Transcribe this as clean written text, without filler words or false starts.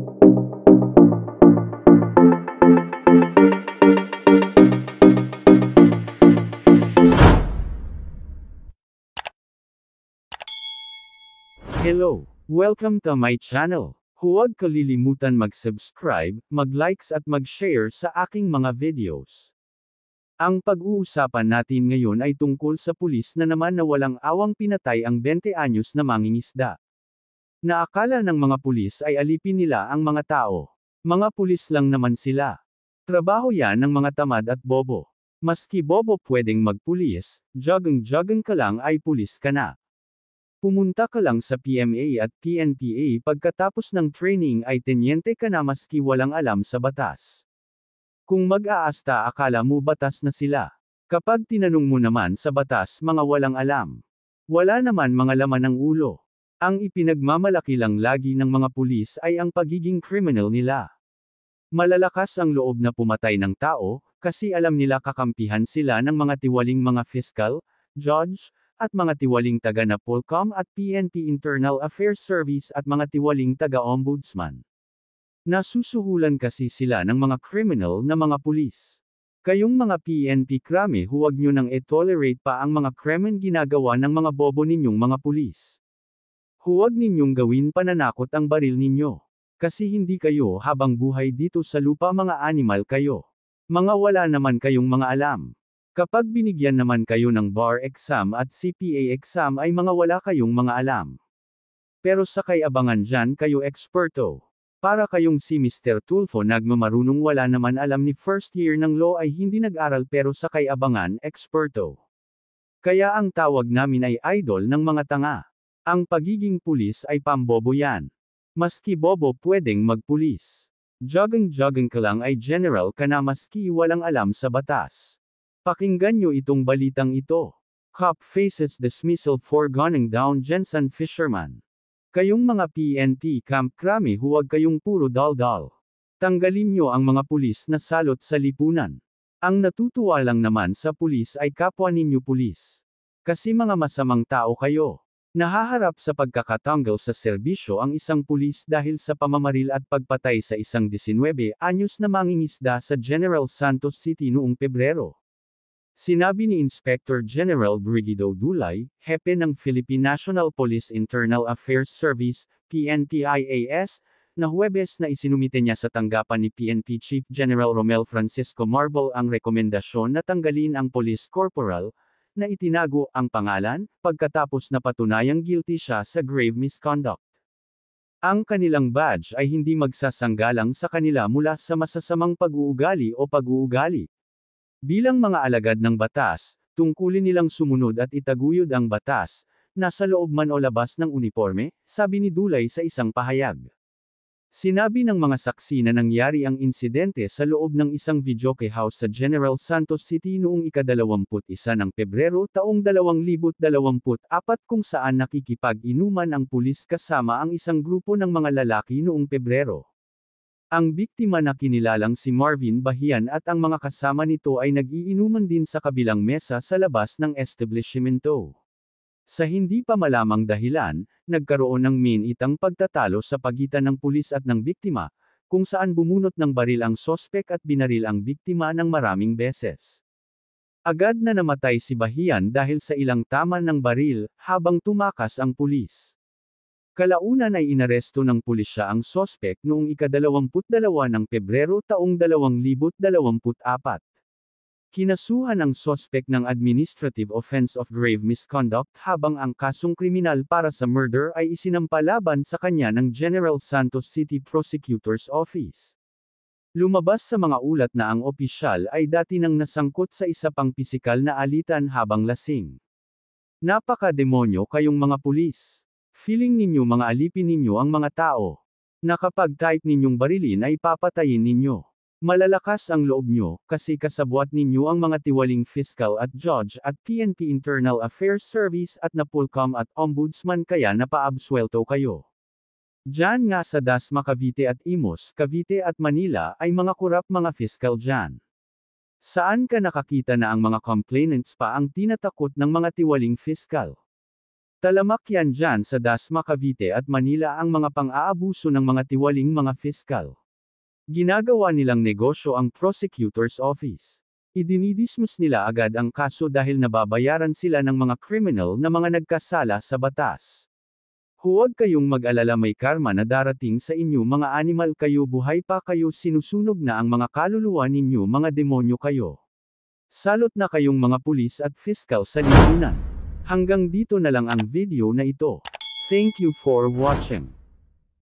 Hello! Welcome to my channel. Huwag kalilimutan mag-subscribe, mag-likes at mag-share sa aking mga videos. Ang pag-uusapan natin ngayon ay tungkol sa pulis na naman na walang awang pinatay ang 20 anyos na mangingisda. Naakala ng mga pulis ay alipin nila ang mga tao. Mga pulis lang naman sila. Trabaho yan ng mga tamad at bobo. Maski bobo pwedeng magpulis, jogging ka lang ay pulis ka na. Pumunta ka lang sa PMA at PNPA pagkatapos ng training ay tenyente ka na maski walang alam sa batas. Kung mag-aasta akala mo batas na sila. Kapag tinanong mo naman sa batas mga walang alam. Wala naman mga laman ng ulo. Ang ipinagmamalaki lang lagi ng mga pulis ay ang pagiging criminal nila. Malalakas ang loob na pumatay ng tao, kasi alam nila kakampihan sila ng mga tiwaling mga fiscal, judge, at mga tiwaling taga na POLCOM at PNP Internal Affairs Service at mga tiwaling taga-ombudsman. Nasusuhulan kasi sila ng mga criminal na mga pulis. Kayong mga PNP krame huwag nyo nang i-tolerate pa ang mga krimen ginagawa ng mga bobo ninyong mga pulis. Huwag ninyong gawin pananakot ang baril ninyo. Kasi hindi kayo habang buhay dito sa lupa mga animal kayo. Mga wala naman kayong mga alam. Kapag binigyan naman kayo ng bar exam at CPA exam ay mga wala kayong mga alam. Pero sakay abangan dyan kayo eksperto. Para kayong si Mr. Tulfo nagmamarunong wala naman alam ni first year ng law ay hindi nag-aral pero sakay abangan eksperto. Kaya ang tawag namin ay idol ng mga tanga. Ang pagiging pulis ay pambobo yan. Maski bobo pwedeng magpulis. Jogging ka lang ay general ka na maski walang alam sa batas. Pakinggan nyo itong balitang ito. Cop faces dismissal for gunning down Jensen fisherman. Kayong mga PNP camp krami huwag kayong puro dal-dal. Tanggalin nyo ang mga pulis na salot sa lipunan. Ang natutuwa lang naman sa pulis ay kapwa ninyo pulis. Kasi mga masamang tao kayo. Nahaharap sa pagkakatanggal sa serbisyo ang isang pulis dahil sa pamamaril at pagpatay sa isang 19 anyos na mangingisda sa General Santos City noong Pebrero. Sinabi ni Inspector General Brigido Dulay, hepe ng Philippine National Police Internal Affairs Service, PNP-IAS, na Huwebes na isinumite niya sa tanggapan ni PNP Chief General Romel Francisco Marbol ang rekomendasyon na tanggalin ang Police Corporal, na itinago ang pangalan, pagkatapos na patunayang guilty siya sa grave misconduct. Ang kanilang badge ay hindi magsasanggalang sa kanila mula sa masasamang pag-uugali o pag-uugali. Bilang mga alagad ng batas, tungkulin nilang sumunod at itaguyod ang batas, nasa loob man o labas ng uniforme, sabi ni Dulay sa isang pahayag. Sinabi ng mga saksi na nangyari ang insidente sa loob ng isang videoke house sa General Santos City noong ika-21 ng Pebrero taong 2024 kung saan nakikipag-inuman ang pulis kasama ang isang grupo ng mga lalaki noong Pebrero. Ang biktima na kinilalang si Marvin Bahian at ang mga kasama nito ay nag-iinuman din sa kabilang mesa sa labas ng establishmento. Sa hindi pa malamang dahilan, nagkaroon ng minitang pagtatalo sa pagitan ng pulis at ng biktima, kung saan bumunot ng baril ang sospek at binaril ang biktima ng maraming beses. Agad na namatay si Bahian dahil sa ilang tama ng baril, habang tumakas ang pulis. Kalaunan ay inaresto ng pulisya ang sospek noong ika-22 ng Pebrero taong 2024. Kinasuhan ang sospek ng administrative offense of grave misconduct habang ang kasong kriminal para sa murder ay isinampa laban sa kanya ng General Santos City Prosecutor's Office. Lumabas sa mga ulat na ang opisyal ay dati nang nasangkot sa isa pang pisikal na alitan habang lasing. Napaka-demonyo kayong mga pulis. Feeling ninyo mga alipin ninyo ang mga tao. Na kapag type ninyong barilin ay papatayin ninyo. Malalakas ang loob nyo, kasi kasabwat ninyo ang mga tiwaling fiscal at judge at PNP Internal Affairs Service at na POLCOM at Ombudsman kaya napaabsuelto kayo. Diyan nga sa Dasma Cavite at Imus Cavite at Manila ay mga kurap mga fiscal dyan. Saan ka nakakita na ang mga complainants pa ang tinatakot ng mga tiwaling fiscal? Talamak yan dyan sa Dasma Cavite at Manila ang mga pang-aabuso ng mga tiwaling mga fiskal. Ginagawa nilang negosyo ang prosecutor's office. Idinidismiss nila agad ang kaso dahil nababayaran sila ng mga criminal na mga nagkasala sa batas. Huwag kayong mag-alala, may karma na darating sa inyo mga animal, kayo buhay pa kayo, sinusunog na ang mga kaluluwa ninyo, mga demonyo kayo. Salot na kayong mga pulis at fiskal sa lipunan. Hanggang dito na lang ang video na ito. Thank you for watching.